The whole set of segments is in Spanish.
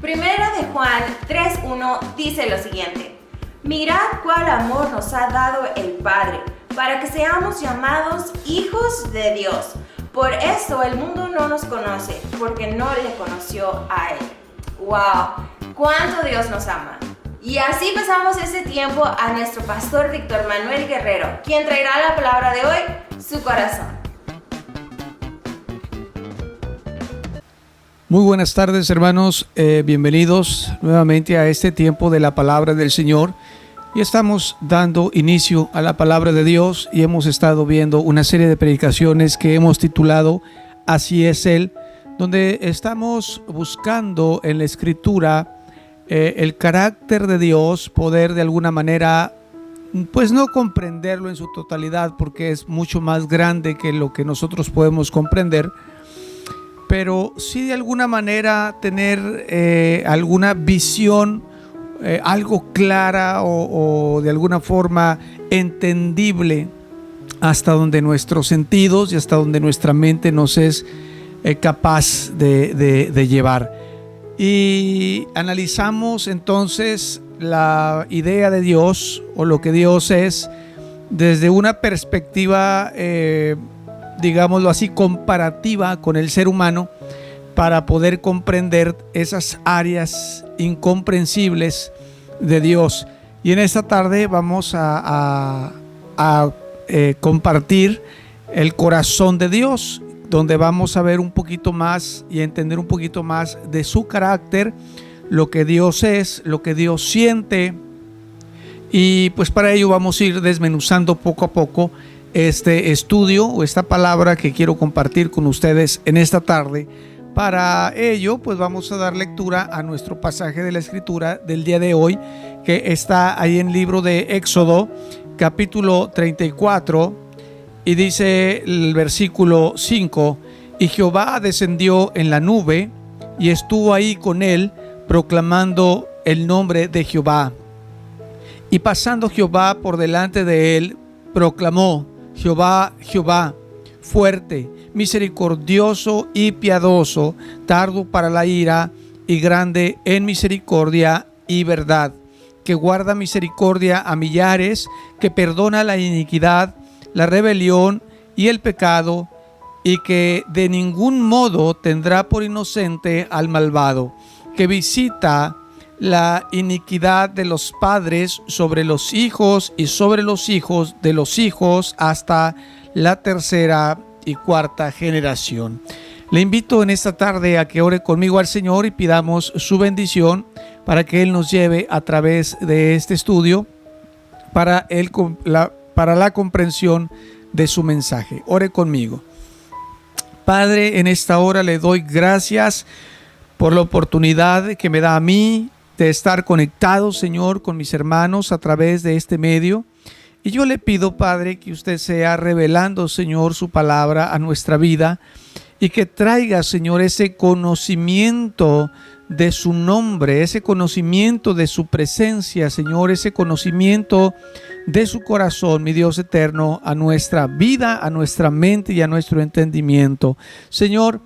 Primera de Juan 3:1 dice lo siguiente: mirad cuál amor nos ha dado el Padre, para que seamos llamados hijos de Dios. Por eso el mundo no nos conoce, porque no le conoció a Él. ¡Wow! ¡Cuánto Dios nos ama! Y así pasamos este tiempo a nuestro pastor Víctor Manuel Guerrero, quien traerá la palabra de hoy, su corazón. Muy buenas tardes, hermanos, bienvenidos nuevamente a este tiempo de la palabra del Señor. Y estamos dando inicio a la palabra de Dios y hemos estado viendo una serie de predicaciones que hemos titulado Así es Él, donde estamos buscando en la Escritura el carácter de Dios, poder de alguna manera, pues no comprenderlo en su totalidad porque es mucho más grande que lo que nosotros podemos comprender, pero sí de alguna manera tener alguna visión, algo clara o de alguna forma entendible hasta donde nuestros sentidos y hasta donde nuestra mente nos es capaz de llevar. Y analizamos entonces la idea de Dios o lo que Dios es desde una perspectiva digámoslo así, comparativa con el ser humano para poder comprender esas áreas incomprensibles de Dios. Y en esta tarde vamos a compartir el corazón de Dios, donde vamos a ver un poquito más y entender un poquito más de su carácter, lo que Dios es, lo que Dios siente. Y pues para ello vamos a ir desmenuzando poco a poco este estudio o esta palabra que quiero compartir con ustedes en esta tarde. Para ello, pues vamos a dar lectura a nuestro pasaje de la Escritura del día de hoy, que está ahí en el libro de Éxodo, capítulo 34, y dice el versículo 5: y Jehová descendió en la nube y estuvo ahí con él, proclamando el nombre de Jehová. Y pasando Jehová por delante de él, proclamó: Jehová, Jehová, fuerte, misericordioso y piadoso, tardo para la ira y grande en misericordia y verdad, que guarda misericordia a millares, que perdona la iniquidad, la rebelión y el pecado, y que de ningún modo tendrá por inocente al malvado, que visita la iniquidad de los padres sobre los hijos y sobre los hijos de los hijos hasta la tercera y cuarta generación. Le invito en esta tarde a que ore conmigo al Señor y pidamos su bendición para que Él nos lleve a través de este estudio para la comprensión de su mensaje. Ore conmigo. Padre, en esta hora le doy gracias por la oportunidad que me da a mí de estar conectado, Señor, con mis hermanos a través de este medio. Y yo le pido, Padre, que usted sea revelando, Señor, su palabra a nuestra vida y que traiga, Señor, ese conocimiento de su nombre, ese conocimiento de su presencia, Señor, ese conocimiento de su corazón, mi Dios eterno, a nuestra vida, a nuestra mente y a nuestro entendimiento. Señor,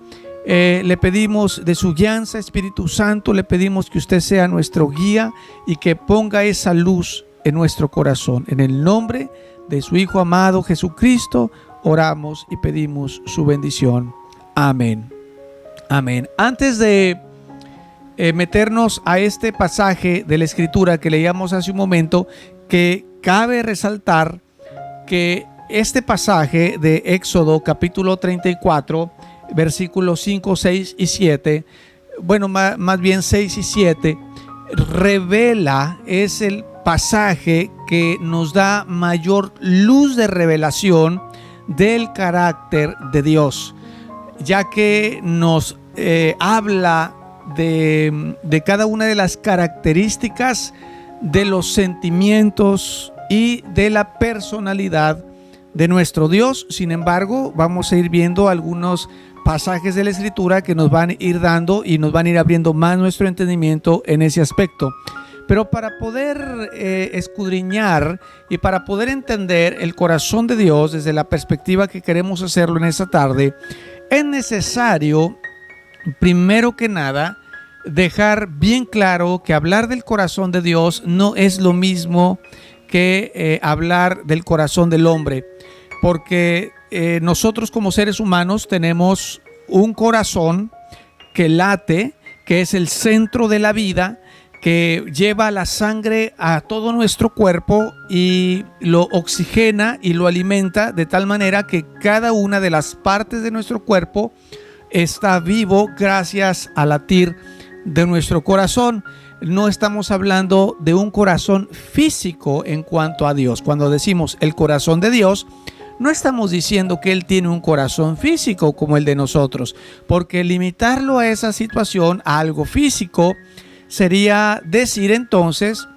le pedimos de su guianza, Espíritu Santo, le pedimos que usted sea nuestro guía y que ponga esa luz en nuestro corazón. En el nombre de su Hijo amado Jesucristo, oramos y pedimos su bendición. Amén. Amén. Antes de meternos a este pasaje de la Escritura que leíamos hace un momento, que cabe resaltar que este pasaje de Éxodo capítulo 34, versículos 5, 6 y 7, bueno, más bien 6 y 7, revela, es el pasaje que nos da mayor luz de revelación del carácter de Dios, ya que nos habla de cada una de las características de los sentimientos y de la personalidad de nuestro Dios. Sin embargo, vamos a ir viendo algunos pasajes de la Escritura que nos van a ir dando y nos van a ir abriendo más nuestro entendimiento en ese aspecto. Pero para poder escudriñar y para poder entender el corazón de Dios desde la perspectiva que queremos hacerlo en esta tarde, es necesario, primero que nada, dejar bien claro que hablar del corazón de Dios no es lo mismo que hablar del corazón del hombre, porque nosotros como seres humanos tenemos un corazón que late, que es el centro de la vida, que lleva la sangre a todo nuestro cuerpo y lo oxigena y lo alimenta de tal manera que cada una de las partes de nuestro cuerpo está vivo gracias al latir de nuestro corazón. No estamos hablando de un corazón físico en cuanto a Dios. Cuando decimos el corazón de Dios, no estamos diciendo que Él tiene un corazón físico como el de nosotros, porque limitarlo a esa situación, a algo físico, sería decir entonces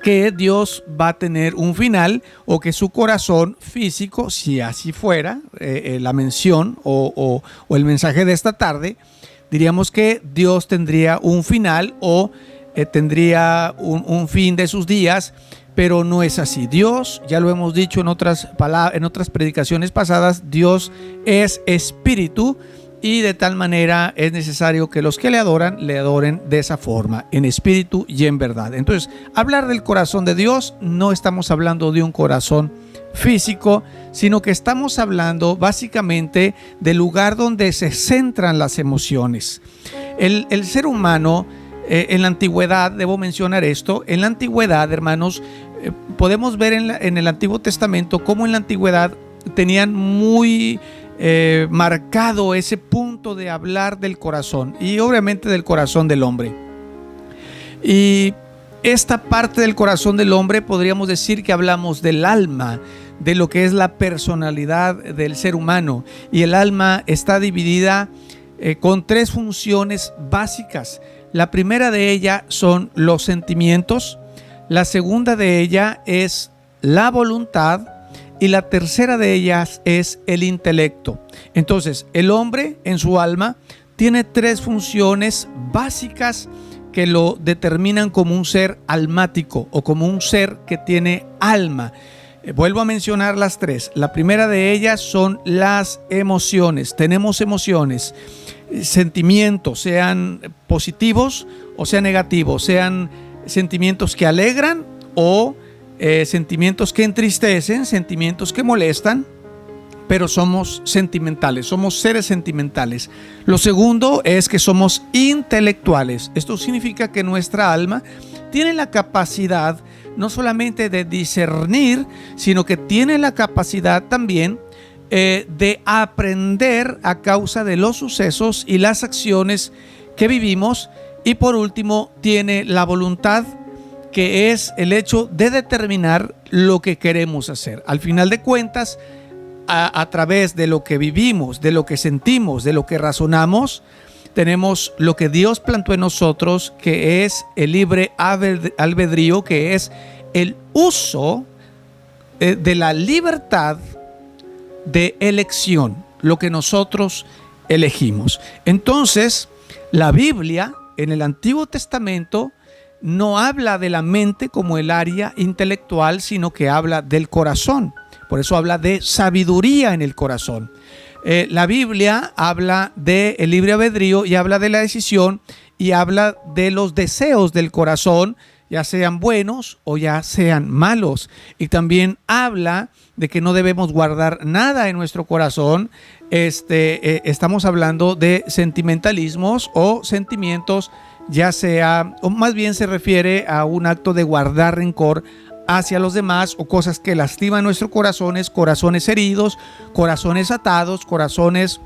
que Dios va a tener un final, o que su corazón físico, si así fuera la mención o el mensaje de esta tarde, diríamos que Dios tendría un final o tendría un fin de sus días, pero no es así. Dios, ya lo hemos dicho en otras predicaciones pasadas, Dios es espíritu, y de tal manera es necesario que los que le adoren de esa forma, en espíritu y en verdad. Entonces, hablar del corazón de Dios, no estamos hablando de un corazón físico, sino que estamos hablando básicamente del lugar donde se centran las emociones. El ser humano, en la antigüedad, debo mencionar esto, en la antigüedad, hermanos, podemos ver en el Antiguo Testamento cómo en la antigüedad tenían muy marcado ese punto de hablar del corazón, y obviamente del corazón del hombre. Y esta parte del corazón del hombre, podríamos decir que hablamos del alma, de lo que es la personalidad del ser humano. Y el alma está dividida con tres funciones básicas. La primera de ellas son los sentimientos, la segunda de ellas es la voluntad, y la tercera de ellas es el intelecto. Entonces, el hombre en su alma tiene tres funciones básicas que lo determinan como un ser almático, o como un ser que tiene alma. Vuelvo a mencionar las tres. La primera de ellas son las emociones. Tenemos emociones, sentimientos, sean positivos o sean negativos, sean sentimientos que alegran o sentimientos que entristecen, sentimientos que molestan, pero somos sentimentales, somos seres sentimentales. Lo segundo es que somos intelectuales. Esto significa que nuestra alma tiene la capacidad no solamente de discernir, sino que tiene la capacidad también de aprender a causa de los sucesos y las acciones que vivimos. Y por último, tiene la voluntad, que es el hecho de determinar lo que queremos hacer. Al final de cuentas, a través de lo que vivimos, de lo que sentimos, de lo que razonamos, tenemos lo que Dios plantó en nosotros, que es el libre albedrío, que es el uso de la libertad de elección, lo que nosotros elegimos. Entonces, la Biblia en el Antiguo Testamento no habla de la mente como el área intelectual, sino que habla del corazón. Por eso habla de sabiduría en el corazón. La Biblia habla del libre albedrío y habla de la decisión, y habla de los deseos del corazón, ya sean buenos o ya sean malos. Y también habla de que no debemos guardar nada en nuestro corazón. Estamos hablando de sentimentalismos o sentimientos, ya sea, o más bien se refiere a un acto de guardar rencor hacia los demás, o cosas que lastiman nuestros corazones, corazones heridos, corazones atados, corazones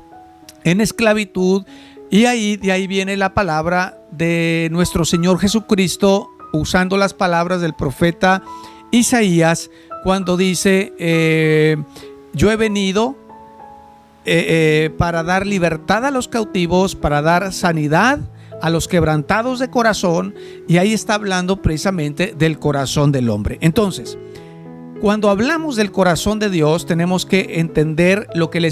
en esclavitud. Y de ahí viene la palabra de nuestro Señor Jesucristo, usando las palabras del profeta Isaías, cuando dice: yo he venido para dar libertad a los cautivos, para dar sanidad a los quebrantados de corazón. Y ahí está hablando precisamente del corazón del hombre. Entonces, cuando hablamos del corazón de Dios, tenemos que entender lo que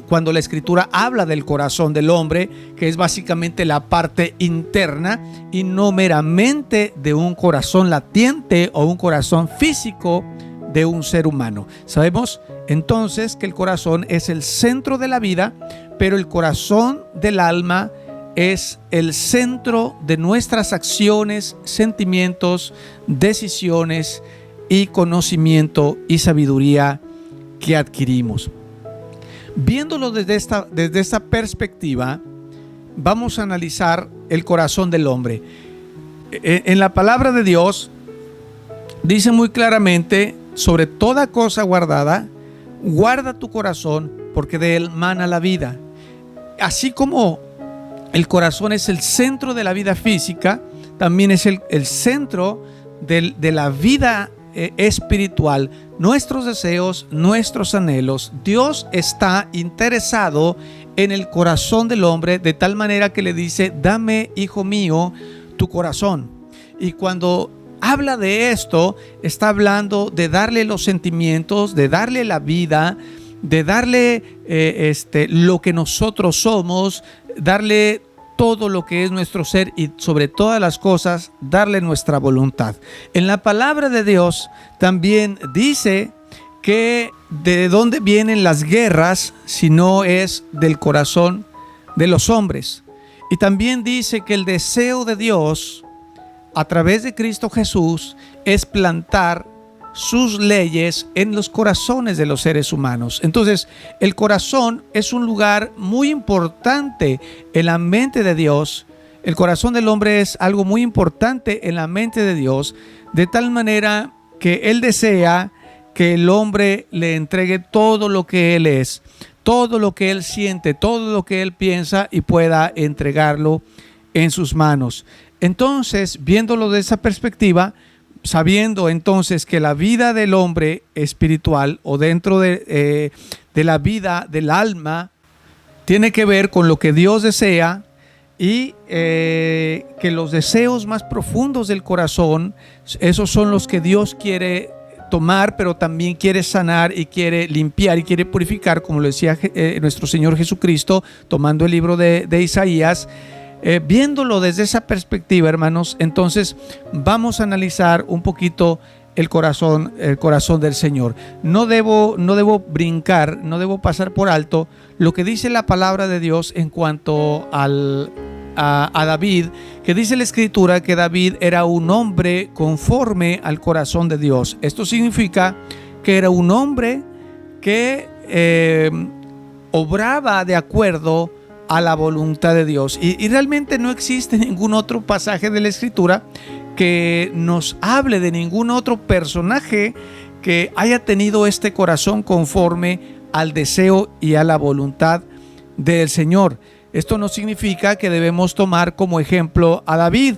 cuando la Escritura habla del corazón del hombre, que es básicamente la parte interna, y no meramente de un corazón latiente o un corazón físico de un ser humano. Sabemos entonces que el corazón es el centro de la vida, pero el corazón del alma es el centro de nuestras acciones, sentimientos, decisiones y conocimiento y sabiduría que adquirimos. Viéndolo desde esta perspectiva, vamos a analizar el corazón del hombre. En la palabra de Dios dice muy claramente: sobre toda cosa guardada, guarda tu corazón, porque de él mana la vida. Así como el corazón es el centro de la vida física, también es el centro de la vida espiritual. Nuestros deseos, nuestros anhelos. Dios está interesado en el corazón del hombre, de tal manera que le dice: dame, hijo mío, tu corazón. Y cuando habla de esto, está hablando de darle los sentimientos, de darle la vida, de darle lo que nosotros somos, darle todo lo que es nuestro ser y sobre todas las cosas, darle nuestra voluntad. En la palabra de Dios también dice que de dónde vienen las guerras si no es del corazón de los hombres. Y también dice que el deseo de Dios a través de Cristo Jesús es plantar sus leyes en los corazones de los seres humanos. Entonces, el corazón es un lugar muy importante en la mente de Dios. El corazón del hombre es algo muy importante en la mente de Dios, de tal manera que Él desea que el hombre le entregue todo lo que Él es, todo lo que Él siente, todo lo que Él piensa, y pueda entregarlo en sus manos. Entonces, viéndolo de esa perspectiva, sabiendo entonces que la vida del hombre espiritual, o dentro de la vida del alma, tiene que ver con lo que Dios desea, y que los deseos más profundos del corazón, esos son los que Dios quiere tomar, pero también quiere sanar y quiere limpiar y quiere purificar, como lo decía nuestro Señor Jesucristo, tomando el libro de Isaías. Viéndolo desde esa perspectiva, hermanos, entonces vamos a analizar un poquito el corazón del Señor. No debo brincar, no debo pasar por alto lo que dice la palabra de Dios en cuanto a David, que dice la Escritura que David era un hombre conforme al corazón de Dios. Esto significa que era un hombre que obraba de acuerdo a la voluntad de Dios. Y realmente no existe ningún otro pasaje de la Escritura que nos hable de ningún otro personaje que haya tenido este corazón conforme al deseo y a la voluntad del Señor. Esto no significa que debemos tomar como ejemplo a David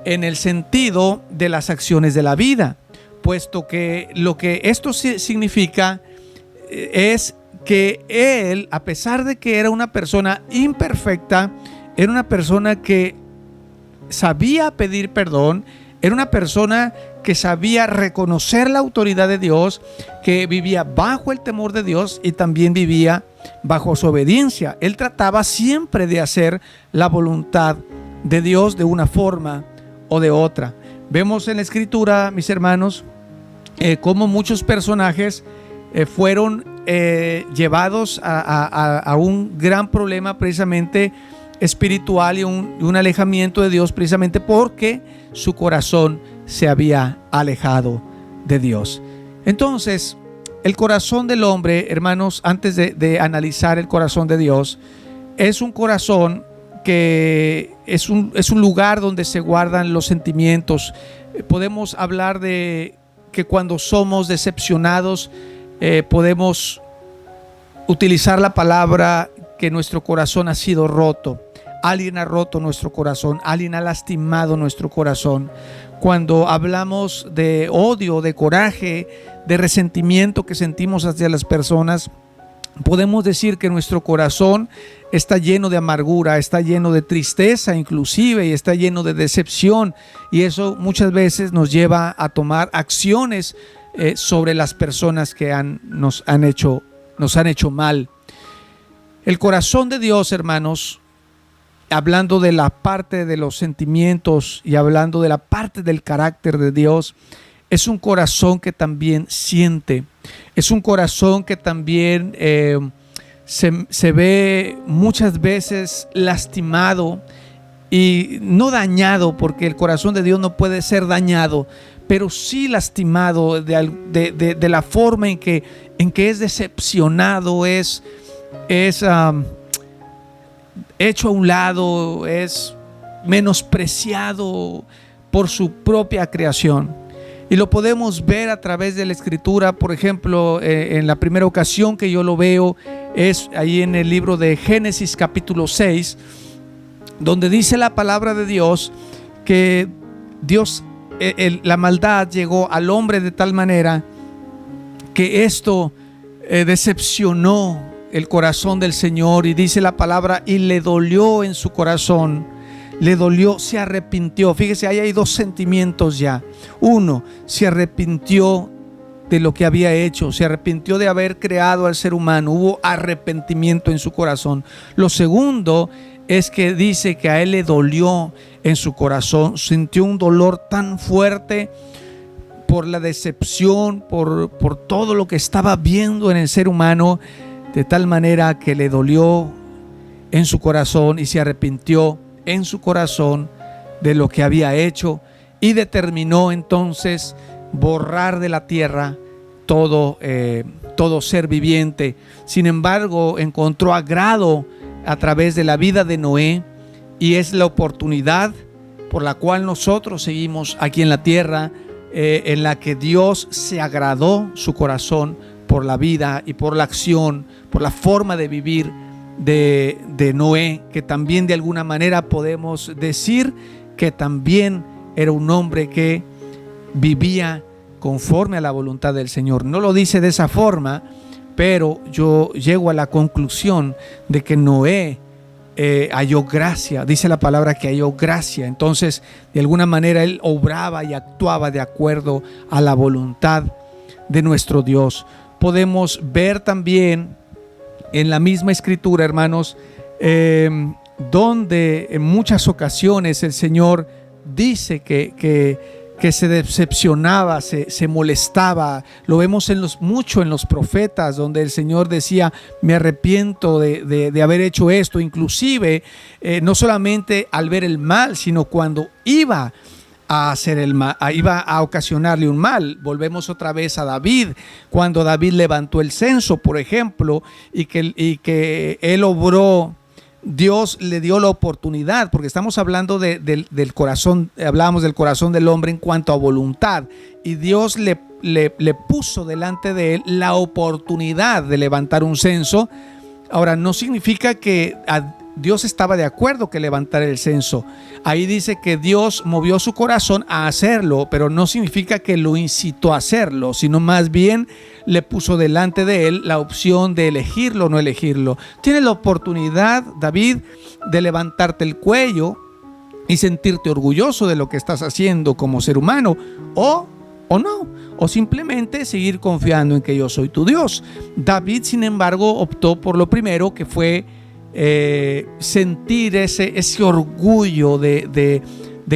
en el sentido de las acciones de la vida, puesto que lo que esto significa es que él, a pesar de que era una persona imperfecta, era una persona que sabía pedir perdón, era una persona que sabía reconocer la autoridad de Dios, que vivía bajo el temor de Dios y también vivía bajo su obediencia. Él trataba siempre de hacer la voluntad de Dios de una forma o de otra. Vemos en la Escritura, mis hermanos, cómo muchos personajes fueron llevados a un gran problema precisamente espiritual y un alejamiento de Dios, precisamente porque su corazón se había alejado de Dios. Entonces, el corazón del hombre, hermanos, antes de analizar el corazón de Dios, es un corazón que es un lugar donde se guardan los sentimientos. Podemos hablar de que cuando somos decepcionados, podemos utilizar la palabra que nuestro corazón ha sido roto. Alguien ha roto nuestro corazón, alguien ha lastimado nuestro corazón. Cuando hablamos de odio, de coraje, de resentimiento que sentimos hacia las personas, podemos decir que nuestro corazón está lleno de amargura, está lleno de tristeza inclusive, y está lleno de decepción, y eso muchas veces nos lleva a tomar acciones sobre las personas que nos han hecho mal. El corazón de Dios, hermanos, hablando de la parte de los sentimientos y hablando de la parte del carácter de Dios, es un corazón que también siente, es un corazón que también se ve muchas veces lastimado y no dañado, porque el corazón de Dios no puede ser dañado, pero sí lastimado de la forma en que es decepcionado, es hecho a un lado, es menospreciado por su propia creación. Y lo podemos ver a través de la Escritura. Por ejemplo, en la primera ocasión que yo lo veo es ahí en el libro de Génesis capítulo 6, donde dice la palabra de Dios que Dios, la maldad llegó al hombre de tal manera que esto decepcionó el corazón del Señor, y dice la palabra, y le dolió en su corazón, le dolió, se arrepintió. Fíjese, ahí hay dos sentimientos ya. Uno, se arrepintió de lo que había hecho, se arrepintió de haber creado al ser humano, hubo arrepentimiento en su corazón. Lo segundo es que dice que a él le dolió en su corazón, sintió un dolor tan fuerte por la decepción, por todo lo que estaba viendo en el ser humano, de tal manera que le dolió en su corazón y se arrepintió en su corazón de lo que había hecho, y determinó entonces borrar de la tierra todo ser viviente. Sin embargo, encontró agrado a través de la vida de Noé, y es la oportunidad por la cual nosotros seguimos aquí en la tierra, en la que Dios se agradó su corazón por la vida y por la acción, por la forma de vivir de Noé, que también de alguna manera podemos decir que también era un hombre que vivía conforme a la voluntad del Señor. No lo dice de esa forma, pero yo llego a la conclusión de que Noé halló gracia. Dice la palabra que halló gracia. Entonces, de alguna manera él obraba y actuaba de acuerdo a la voluntad de nuestro Dios. Podemos ver también en la misma escritura, hermanos, donde en muchas ocasiones el Señor dice que se decepcionaba, se molestaba. Lo vemos mucho en los profetas, donde el Señor decía: me arrepiento de haber hecho esto. Inclusive, no solamente al ver el mal, sino cuando iba a hacer el mal, iba a ocasionarle un mal. Volvemos otra vez a David, cuando David levantó el censo, por ejemplo, y que él obró. Dios le dio la oportunidad, porque estamos hablando del corazón, hablábamos del corazón del hombre en cuanto a voluntad, y Dios le puso delante de él la oportunidad de levantar un censo. Ahora, no significa que Dios estaba de acuerdo que levantara el censo. Ahí dice que Dios movió su corazón a hacerlo, pero no significa que lo incitó a hacerlo, sino más bien le puso delante de él la opción de elegirlo o no elegirlo. Tienes la oportunidad, David, de levantarte el cuello y sentirte orgulloso de lo que estás haciendo como ser humano, o no, o simplemente seguir confiando en que yo soy tu Dios. David, sin embargo, optó por lo primero, que fue sentir ese orgullo de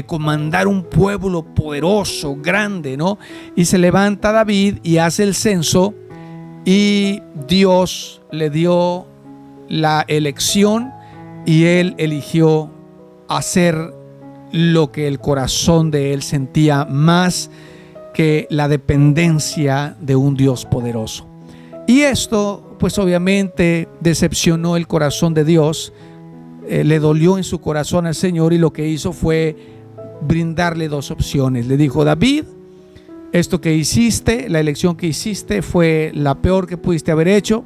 comandar un pueblo poderoso, grande, ¿no? Y se levanta David y hace el censo, y Dios le dio la elección, y él eligió hacer lo que el corazón de él sentía, más que la dependencia de un Dios poderoso. Y esto, pues obviamente decepcionó el corazón de Dios, le dolió en su corazón al Señor, y lo que hizo fue brindarle dos opciones. Le dijo: David, esto que hiciste, la elección que hiciste fue la peor que pudiste haber hecho.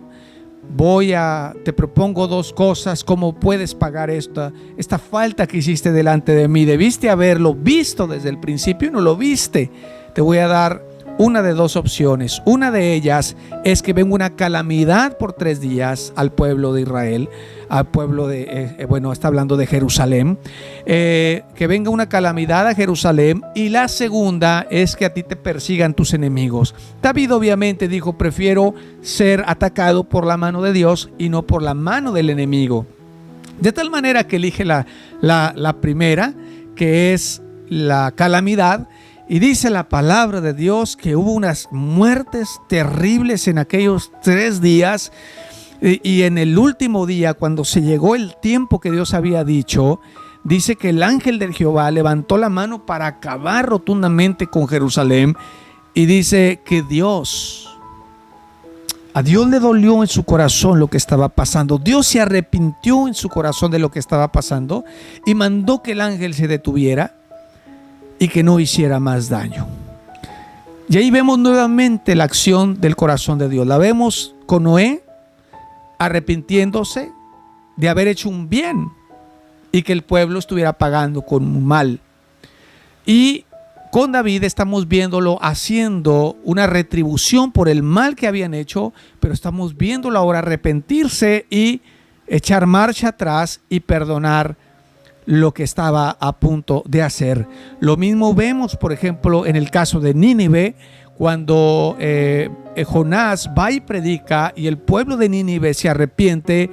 Te propongo dos cosas. ¿Cómo puedes pagar esta falta que hiciste delante de mí? Debiste haberlo visto desde el principio y no lo viste. Te voy a dar una de dos opciones. Una de ellas es que venga una calamidad por 3 días al pueblo de Israel, al pueblo está hablando de Jerusalén, que venga una calamidad a Jerusalén, y la segunda es que a ti te persigan tus enemigos. David obviamente dijo: prefiero ser atacado por la mano de Dios y no por la mano del enemigo. De tal manera que elige la primera, que es la calamidad. Y dice la palabra de Dios que hubo unas muertes terribles en aquellos 3 días. Y en el último día, cuando se llegó el tiempo que Dios había dicho, dice que el ángel de Jehová levantó la mano para acabar rotundamente con Jerusalén. Y dice que a Dios le dolió en su corazón lo que estaba pasando. Dios se arrepintió en su corazón de lo que estaba pasando y mandó que el ángel se detuviera y que no hiciera más daño. Y ahí vemos nuevamente la acción del corazón de Dios. La vemos con Noé arrepintiéndose de haber hecho un bien y que el pueblo estuviera pagando con un mal. Y con David estamos viéndolo haciendo una retribución por el mal que habían hecho, pero estamos viéndolo ahora arrepentirse y echar marcha atrás y perdonar lo que estaba a punto de hacer. Lo mismo vemos, por ejemplo, en el caso de Nínive, cuando Jonás va y predica y el pueblo de Nínive se arrepiente.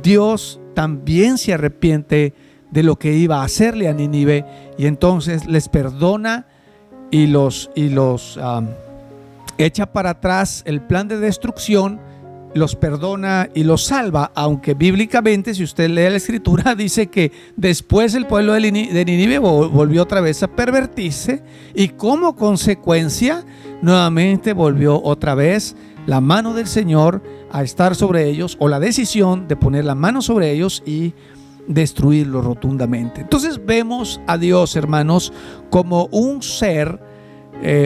Dios también se arrepiente de lo que iba a hacerle a Nínive y entonces les perdona y los echa para atrás el plan de destrucción, los perdona y los salva, aunque bíblicamente, si usted lee la escritura, dice que después el pueblo de Nínive volvió otra vez a pervertirse y como consecuencia nuevamente volvió otra vez la mano del Señor a estar sobre ellos, o la decisión de poner la mano sobre ellos y destruirlo rotundamente. Entonces vemos a Dios, hermanos, como un ser.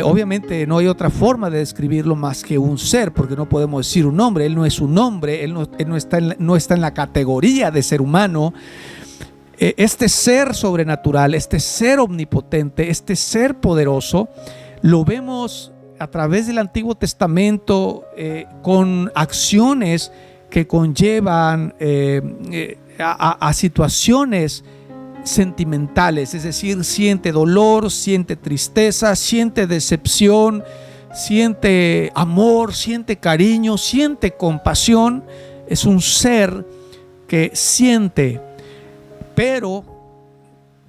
Obviamente no hay otra forma de describirlo más que un ser, porque no podemos decir un hombre. Él no es un hombre, él no está en la categoría de ser humano. Este ser sobrenatural, este ser omnipotente, este ser poderoso, lo vemos a través del Antiguo Testamento con acciones que conllevan a situaciones sentimentales, es decir, siente dolor, siente tristeza, siente decepción, siente amor, siente cariño, siente compasión. Es un ser que siente, pero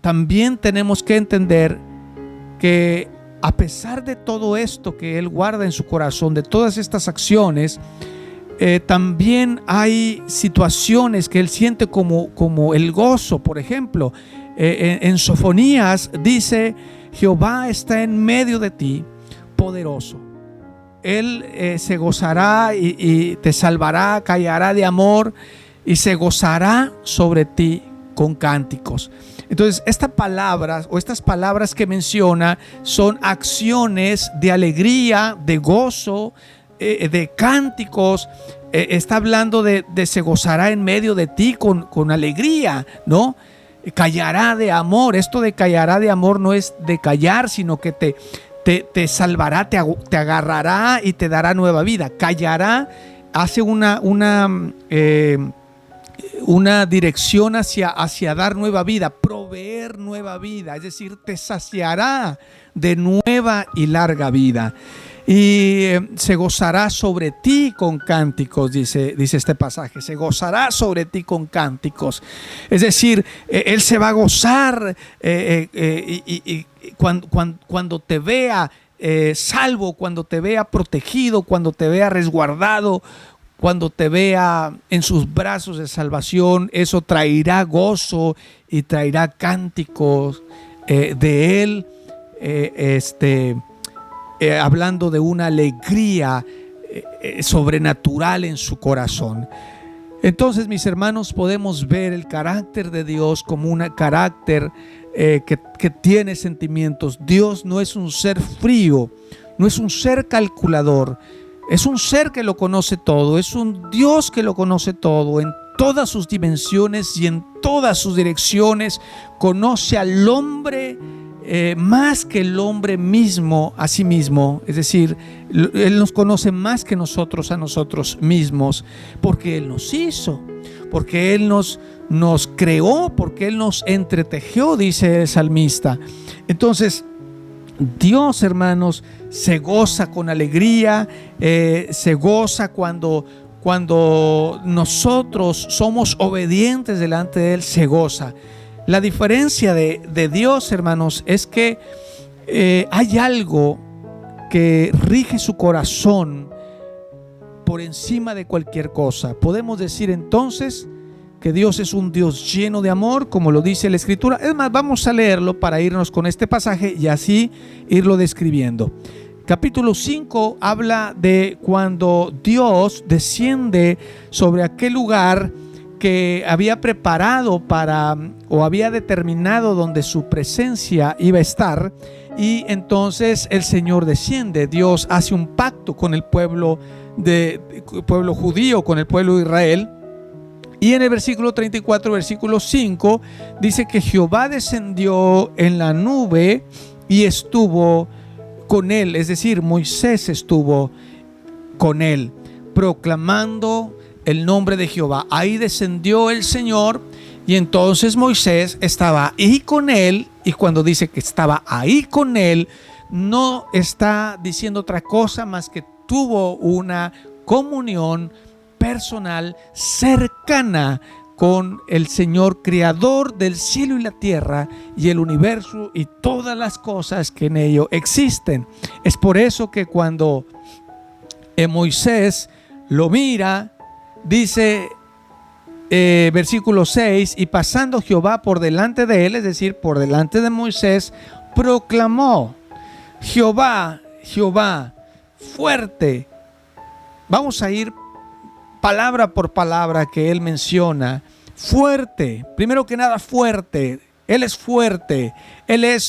también tenemos que entender que a pesar de todo esto que Él guarda en su corazón, de todas estas acciones, también hay situaciones que Él siente como el gozo. Por ejemplo, en Sofonías dice: Jehová está en medio de ti, poderoso. Él se gozará y te salvará, callará de amor y se gozará sobre ti con cánticos. Entonces, estas palabras que menciona son acciones de alegría, de gozo, de cánticos. Está hablando de se gozará en medio de ti con alegría, ¿no? Callará de amor. Esto de callará de amor no es de callar, sino que te salvará, te agarrará y te dará nueva vida. Callará hace una dirección hacia dar nueva vida, proveer nueva vida, es decir, te saciará de nueva y larga vida. Y se gozará sobre ti con cánticos, dice este pasaje. Se gozará sobre ti con cánticos. Es decir, Él se va a gozar y cuando te vea salvo, cuando te vea protegido, cuando te vea resguardado, cuando te vea en sus brazos de salvación. Eso traerá gozo y traerá cánticos de Él. Hablando de una alegría sobrenatural en su corazón. Entonces, mis hermanos, podemos ver el carácter de Dios como un carácter que tiene sentimientos. Dios no es un ser frío, no es un ser calculador, es un ser que lo conoce todo, es un Dios que lo conoce todo en todas sus dimensiones y en todas sus direcciones. Conoce al hombre más que el hombre mismo a sí mismo. Es decir, Él nos conoce más que nosotros a nosotros mismos, porque Él nos hizo, porque Él nos creó, porque Él nos entretejió, dice el salmista. Entonces, Dios, hermanos, se goza con alegría, se goza cuando nosotros somos obedientes delante de Él, se goza. La diferencia de Dios, hermanos, es que hay algo que rige su corazón por encima de cualquier cosa. Podemos decir entonces que Dios es un Dios lleno de amor, como lo dice la Escritura. Es más, vamos a leerlo para irnos con este pasaje y así irlo describiendo. Capítulo 5 habla de cuando Dios desciende sobre aquel lugar que había preparado o había determinado donde su presencia iba a estar, y entonces el Señor desciende. Dios hace un pacto con el pueblo judío, con el pueblo de Israel. Y en el versículo 34, versículo 5, dice que Jehová descendió en la nube y estuvo con él, es decir, Moisés estuvo con él, proclamando el nombre de Jehová. Ahí descendió el Señor y entonces Moisés estaba ahí con él, y cuando dice que estaba ahí con él, no está diciendo otra cosa más que tuvo una comunión personal cercana con el Señor, creador del cielo y la tierra y el universo y todas las cosas que en ello existen. Es por eso que cuando Moisés lo mira, dice versículo 6, y pasando Jehová por delante de él, es decir, por delante de Moisés, proclamó: Jehová, Jehová, fuerte. Vamos a ir palabra por palabra que él menciona. Fuerte, primero que nada fuerte. Él es fuerte,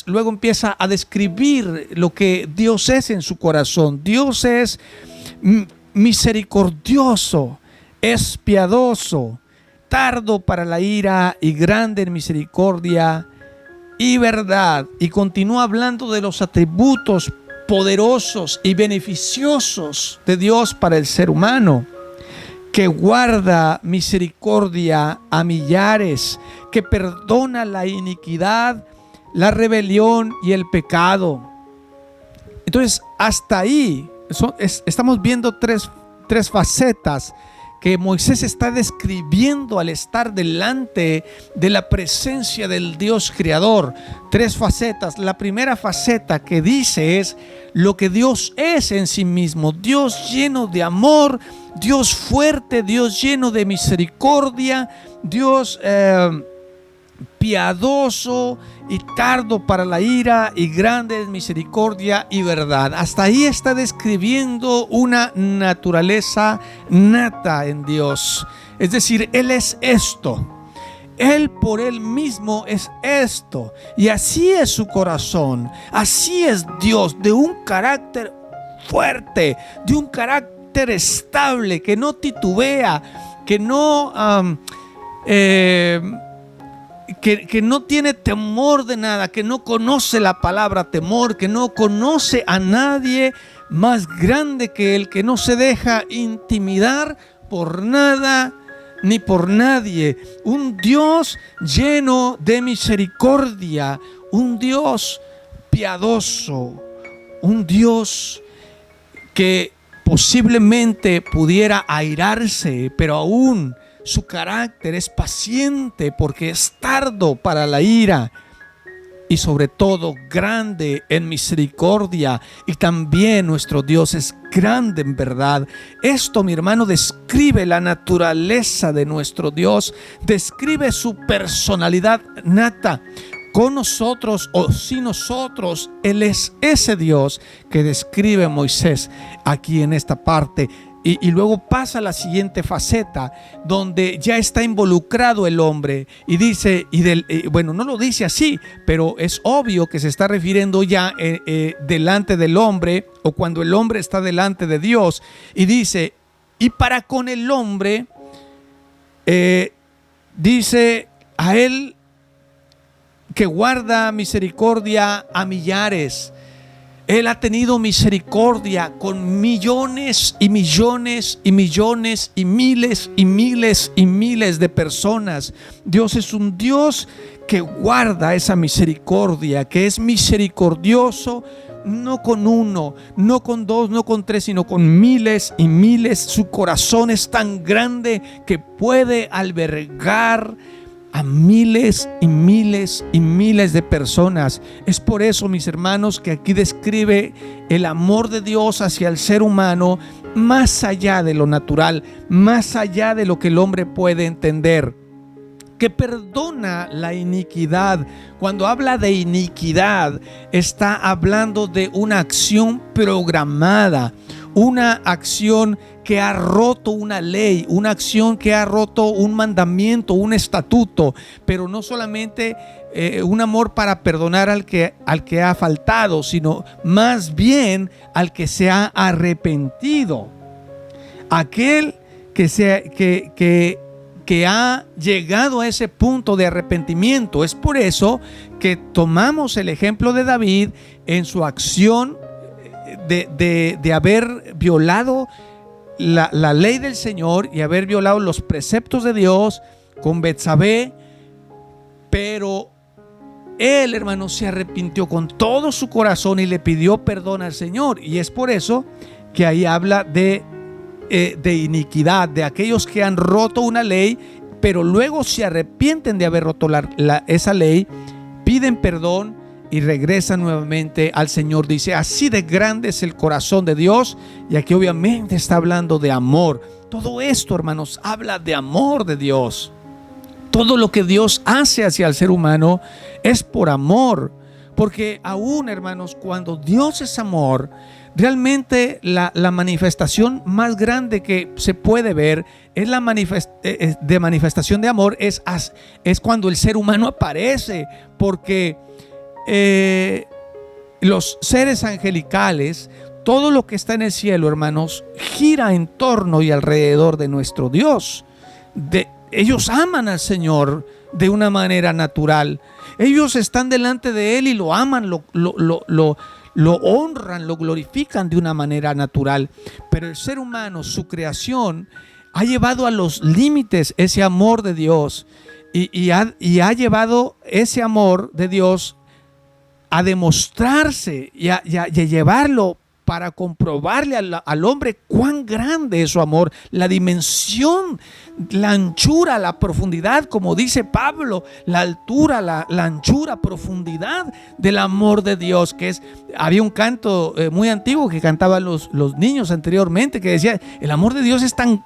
luego empieza a describir lo que Dios es en su corazón. Dios es misericordioso, es piadoso, tardo para la ira y grande en misericordia y verdad. Y continúa hablando de los atributos poderosos y beneficiosos de Dios para el ser humano, que guarda misericordia a millares, que perdona la iniquidad, la rebelión y el pecado. Entonces, hasta ahí estamos viendo tres facetas que Moisés está describiendo al estar delante de la presencia del Dios creador. Tres facetas. La primera faceta que dice es lo que Dios es en sí mismo: Dios lleno de amor, Dios fuerte, Dios lleno de misericordia, Dios piadoso y tardo para la ira y grande en misericordia y verdad. Hasta ahí está describiendo una naturaleza nata en Dios. Es decir, Él es esto. Él por Él mismo es esto. Y así es su corazón. Así es Dios, de un carácter fuerte, de un carácter estable, que no titubea, que no que no tiene temor de nada, que no conoce la palabra temor, que no conoce a nadie más grande que él, que no se deja intimidar por nada ni por nadie. Un Dios lleno de misericordia, un Dios piadoso, un Dios que posiblemente pudiera airarse, pero aún su carácter es paciente porque es tardo para la ira, y sobre todo grande en misericordia. Y también nuestro Dios es grande en verdad. Esto, mi hermano, describe la naturaleza de nuestro Dios, describe su personalidad nata. Con nosotros o sin nosotros, Él es ese Dios que describe Moisés aquí en esta parte. Y luego pasa a la siguiente faceta, donde ya está involucrado el hombre, y dice, bueno, no lo dice así, pero es obvio que se está refiriendo ya delante del hombre, o cuando el hombre está delante de Dios, y dice: y para con el hombre, dice a él que guarda misericordia a millares. Él ha tenido misericordia con millones y millones y millones y miles y miles y miles de personas. Dios es un Dios que guarda esa misericordia, que es misericordioso, no con uno, no con dos, no con tres, sino con miles y miles. Su corazón es tan grande que puede albergar a miles y miles y miles de personas. Es por eso, mis hermanos, que aquí describe el amor de Dios hacia el ser humano más allá de lo natural, más allá de lo que el hombre puede entender, que perdona la iniquidad. Cuando habla de iniquidad, está hablando de una acción programada, una acción que ha roto una ley, una acción que ha roto un mandamiento, un estatuto, pero no solamente un amor para perdonar al que ha faltado, sino más bien al que se ha arrepentido, aquel que ha llegado a ese punto de arrepentimiento. Es por eso que tomamos el ejemplo de David en su acción de haber violado la ley del Señor y haber violado los preceptos de Dios con Betsabé, pero él, hermano, se arrepintió con todo su corazón y le pidió perdón al Señor. Y es por eso que ahí habla de iniquidad, de aquellos que han roto una ley, pero luego se arrepienten de haber roto esa ley, piden perdón y regresan nuevamente al Señor. Dice, así de grande es el corazón de Dios. Y aquí obviamente está hablando de amor. Todo esto, hermanos, habla de amor de Dios. Todo lo que Dios hace hacia el ser humano es por amor. Porque aún, hermanos, cuando Dios es amor, realmente la manifestación más grande que se puede ver es la manifestación de amor es cuando el ser humano aparece. Porque los seres angelicales, todo lo que está en el cielo, hermanos, gira en torno y alrededor de nuestro Dios. Ellos aman al Señor de una manera natural. Ellos están delante de Él y lo aman, lo honran, lo glorifican de una manera natural. Pero el ser humano, su creación, ha llevado a los límites ese amor de Dios y ha llevado ese amor de Dios a demostrarse y a llevarlo para comprobarle al hombre cuán grande es su amor, la dimensión, la anchura, la profundidad, como dice Pablo, la altura, la anchura, profundidad del amor de Dios, había un canto muy antiguo que cantaban los niños anteriormente, que decía, el amor de Dios es tan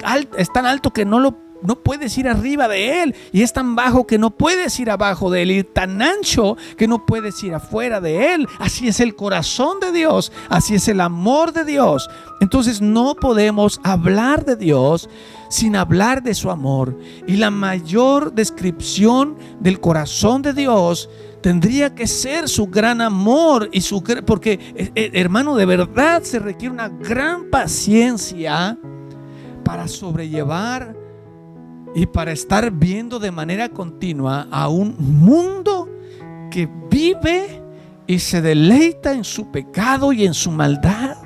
alto que no puedes ir arriba de él, y es tan bajo que no puedes ir abajo de él, y tan ancho que no puedes ir afuera de él. Así es el corazón de Dios, así es el amor de Dios. Entonces no podemos hablar de Dios sin hablar de su amor, y la mayor descripción del corazón de Dios tendría que ser su gran amor porque hermano, de verdad se requiere una gran paciencia para sobrellevar y para estar viendo de manera continua a un mundo que vive y se deleita en su pecado y en su maldad,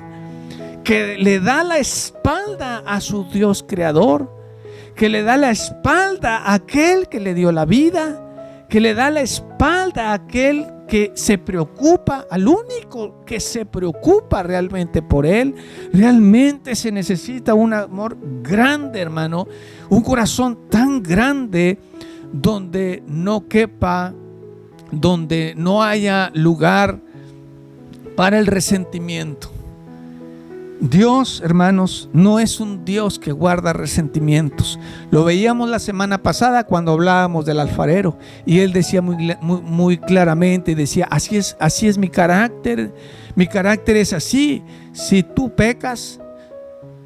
que le da la espalda a su Dios creador, que le da la espalda a aquel que le dio la vida, que le da la espalda a aquel que se preocupa, al único que se preocupa realmente por él. Realmente se necesita un amor grande, hermano, un corazón tan grande donde no quepa, donde no haya lugar para el resentimiento. Dios, hermanos, no es un Dios que guarda resentimientos. Lo veíamos la semana pasada cuando hablábamos del alfarero, y él decía muy claramente, decía, así es mi carácter es así. Si tú pecas,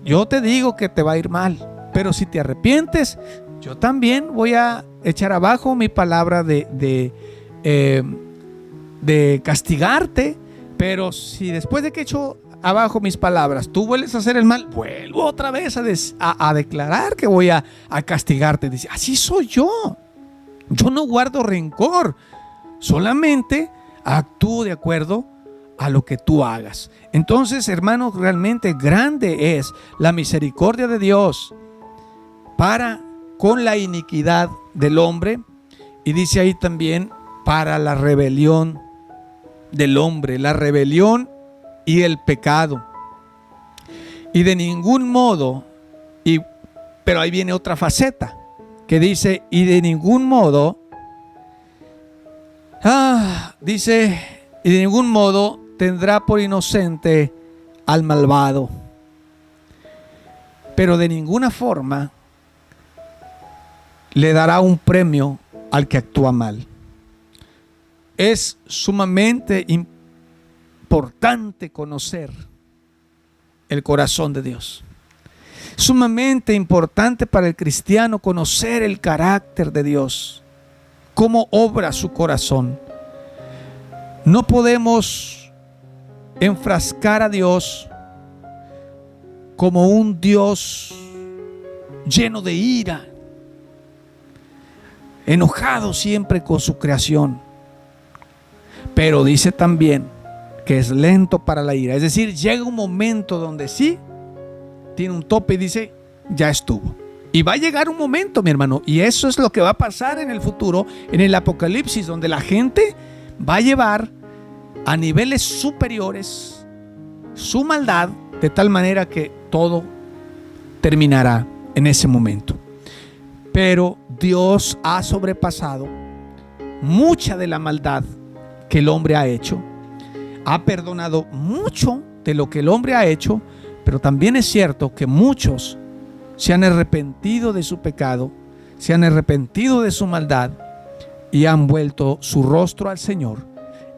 yo te digo que te va a ir mal, pero si te arrepientes, yo también voy a echar abajo mi palabra de castigarte. Pero si después de que echo abajo mis palabras, tú vuelves a hacer el mal, vuelvo otra vez a declarar que voy a castigarte. Dice, así soy yo no guardo rencor, solamente actúo de acuerdo a lo que tú hagas. Entonces, hermanos, realmente grande es la misericordia de Dios para con la iniquidad del hombre, y dice ahí también para la rebelión del hombre, la rebelión y el pecado. Y de ningún modo, pero ahí viene otra faceta que dice, y de ningún modo Dice, y de ningún modo tendrá por inocente al malvado, pero de ninguna forma le dará un premio al que actúa mal. Es sumamente importante conocer el corazón de Dios. Sumamente importante para el cristiano conocer el carácter de Dios, cómo obra su corazón. No podemos enfrascar a Dios como un Dios lleno de ira, enojado siempre con su creación. Pero dice también que es lento para la ira. Es decir, llega un momento donde sí tiene un tope y dice, ya estuvo. Y va a llegar un momento, mi hermano, y eso es lo que va a pasar en el futuro, en el Apocalipsis, donde la gente va a llevar a niveles superiores su maldad, de tal manera que todo terminará en ese momento. Pero Dios ha sobrepasado mucha de la maldad que el hombre ha hecho, ha perdonado mucho de lo que el hombre ha hecho, pero también es cierto que muchos se han arrepentido de su pecado, se han arrepentido de su maldad y han vuelto su rostro al Señor,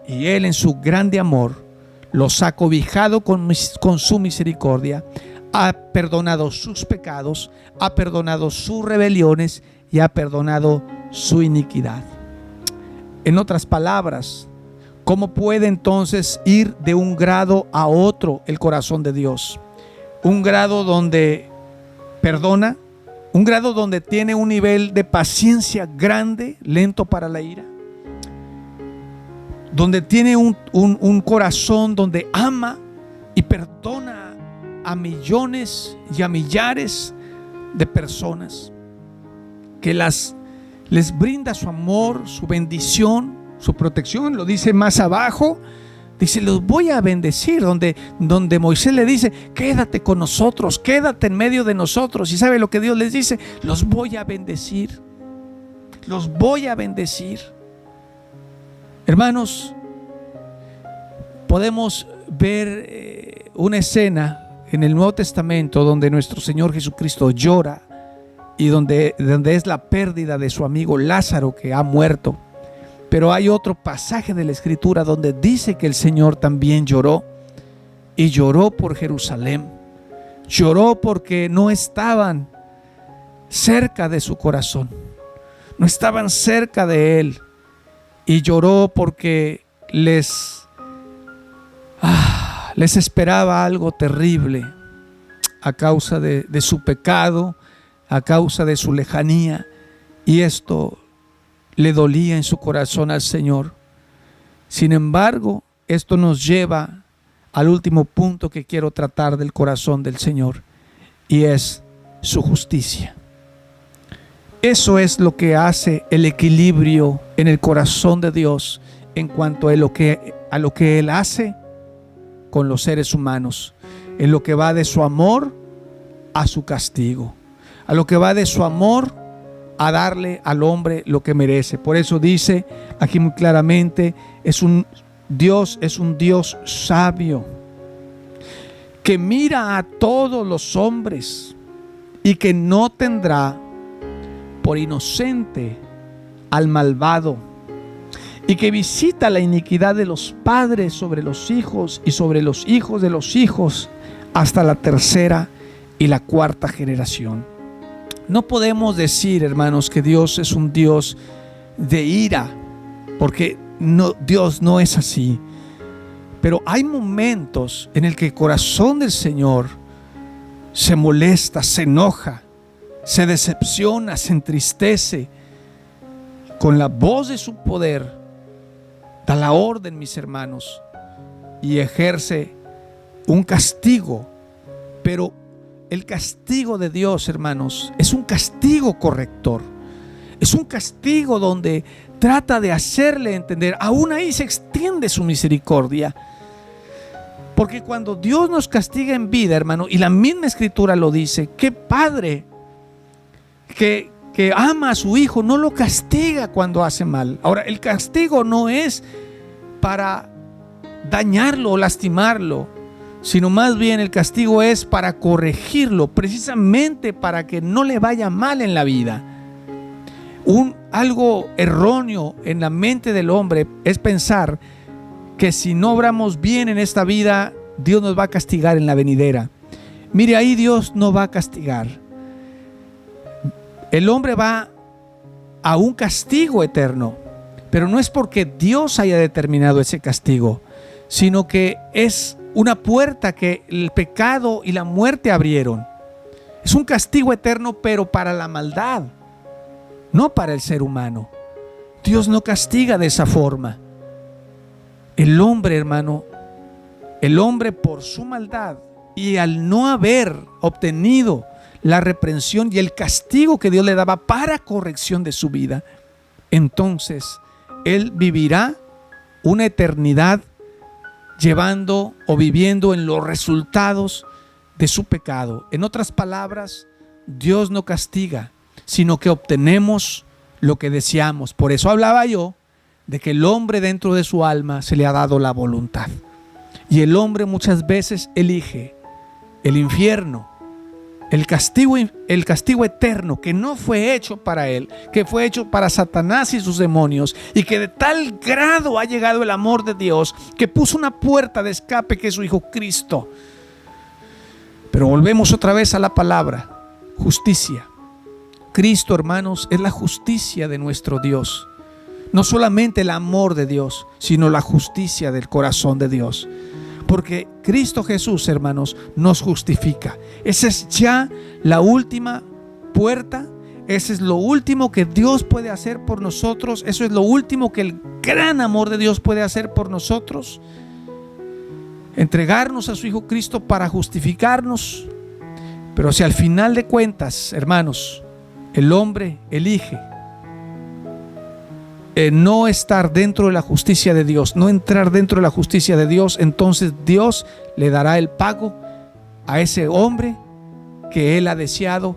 y Él en su grande amor los ha cobijado con su misericordia, ha perdonado sus pecados, ha perdonado sus rebeliones y ha perdonado su iniquidad. En otras palabras, ¿cómo puede entonces ir de un grado a otro el corazón de Dios? Un grado donde perdona, un grado donde tiene un nivel de paciencia grande, lento para la ira, donde tiene un corazón donde ama y perdona a millones y a millares de personas, que les brinda su amor, su bendición, su protección. Lo dice más abajo, dice, los voy a bendecir, donde Moisés le dice, quédate con nosotros, quédate en medio de nosotros. Y ¿sabe lo que Dios les dice? Los voy a bendecir, los voy a bendecir. Hermanos, podemos ver una escena en el Nuevo Testamento donde nuestro Señor Jesucristo llora y donde es la pérdida de su amigo Lázaro, que ha muerto. Pero hay otro pasaje de la Escritura donde dice que el Señor también lloró, y lloró por Jerusalén. Lloró porque no estaban cerca de su corazón, no estaban cerca de Él, y lloró porque les esperaba algo terrible a causa de su pecado, a causa de su lejanía, y esto le dolía en su corazón al Señor. Sin embargo, esto nos lleva al último punto que quiero tratar del corazón del Señor, y es su justicia. Eso es lo que hace el equilibrio en el corazón de Dios en cuanto a lo que Él hace con los seres humanos, en lo que va de su amor a su castigo, a lo que va de su amor a darle al hombre lo que merece. Por eso dice aquí muy claramente, Dios es un Dios sabio, que mira a todos los hombres y que no tendrá por inocente al malvado, y que visita la iniquidad de los padres sobre los hijos y sobre los hijos de los hijos hasta la tercera y la cuarta generación. No podemos decir, hermanos, que Dios es un Dios de ira, porque Dios no es así. Pero hay momentos en el que el corazón del Señor se molesta, se enoja, se decepciona, se entristece. Con la voz de su poder da la orden, mis hermanos, y ejerce un castigo. Pero el castigo de Dios, hermanos, es un castigo corrector. Es un castigo donde trata de hacerle entender, aún ahí se extiende su misericordia. Porque cuando Dios nos castiga en vida, hermano, y la misma Escritura lo dice, qué padre que que ama a su hijo, no lo castiga cuando hace mal. Ahora, el castigo no es para dañarlo o lastimarlo, sino más bien el castigo es para corregirlo, precisamente para que no le vaya mal en la vida. Algo erróneo en la mente del hombre es pensar que si no obramos bien en esta vida, Dios nos va a castigar en la venidera. Mire, ahí Dios no va a castigar. El hombre va a un castigo eterno, pero no es porque Dios haya determinado ese castigo, sino que es una puerta que el pecado y la muerte abrieron. Es un castigo eterno, pero para la maldad, no para el ser humano. Dios no castiga de esa forma. El hombre, hermano, el hombre por su maldad y al no haber obtenido la reprensión y el castigo que Dios le daba para corrección de su vida, entonces él vivirá una eternidad llevando o viviendo en los resultados de su pecado. En otras palabras, Dios no castiga, sino que obtenemos lo que deseamos. Por eso hablaba yo de que el hombre dentro de su alma se le ha dado la voluntad. Y el hombre muchas veces elige el infierno, el castigo eterno, que no fue hecho para él, que fue hecho para Satanás y sus demonios, y que de tal grado ha llegado el amor de Dios que puso una puerta de escape, que es su Hijo Cristo. Pero volvemos otra vez a la palabra justicia. Cristo, hermanos, es la justicia de nuestro Dios. No solamente el amor de Dios, sino la justicia del corazón de Dios. Porque Cristo Jesús, hermanos, nos justifica. Esa es ya la última puerta. Ese es lo último que Dios puede hacer por nosotros. Eso es lo último que el gran amor de Dios puede hacer por nosotros. Entregarnos a su Hijo Cristo para justificarnos. Pero si al final de cuentas, hermanos, el hombre elige no estar dentro de la justicia de Dios, no entrar dentro de la justicia de Dios, entonces Dios le dará el pago a ese hombre que Él ha deseado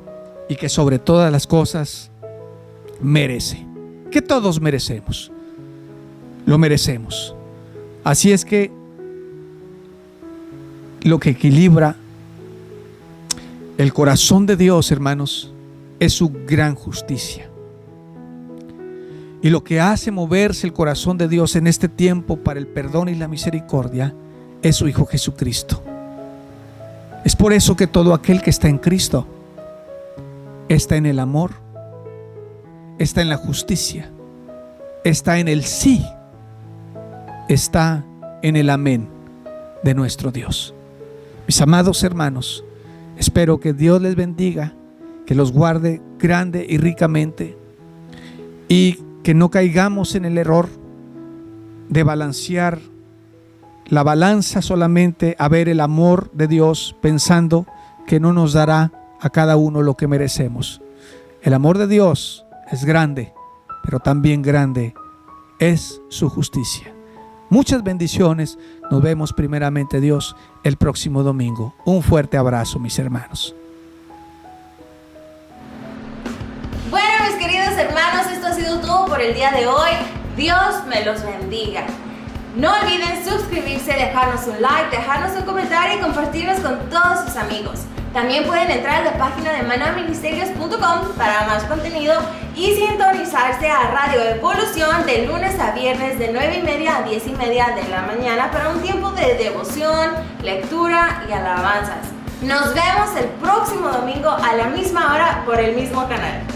y que sobre todas las cosas merece, que todos merecemos, lo merecemos. Así es que lo que equilibra el corazón de Dios, hermanos, es su gran justicia. Y lo que hace moverse el corazón de Dios en este tiempo para el perdón y la misericordia es su Hijo Jesucristo. Es por eso que todo aquel que está en Cristo está en el amor, está en la justicia, está en el sí, está en el amén de nuestro Dios. Mis amados hermanos, espero que Dios les bendiga, que los guarde grande y ricamente, y que no caigamos en el error de balancear la balanza solamente a ver el amor de Dios, pensando que no nos dará a cada uno lo que merecemos. El amor de Dios es grande, pero también grande es su justicia. Muchas bendiciones. Nos vemos primeramente Dios el próximo domingo. Un fuerte abrazo, mis hermanos. Bueno, mis queridos hermanos, esto ha sido todo por el día de hoy. Dios me los bendiga. No olviden suscribirse, dejarnos un like, dejarnos un comentario y compartirnos con todos sus amigos. También pueden entrar a la página de manaministerios.com para más contenido y sintonizarse a Radio Evolución de lunes a viernes de 9:30 a 10:30 de la mañana para un tiempo de devoción, lectura y alabanzas. Nos vemos el próximo domingo a la misma hora por el mismo canal.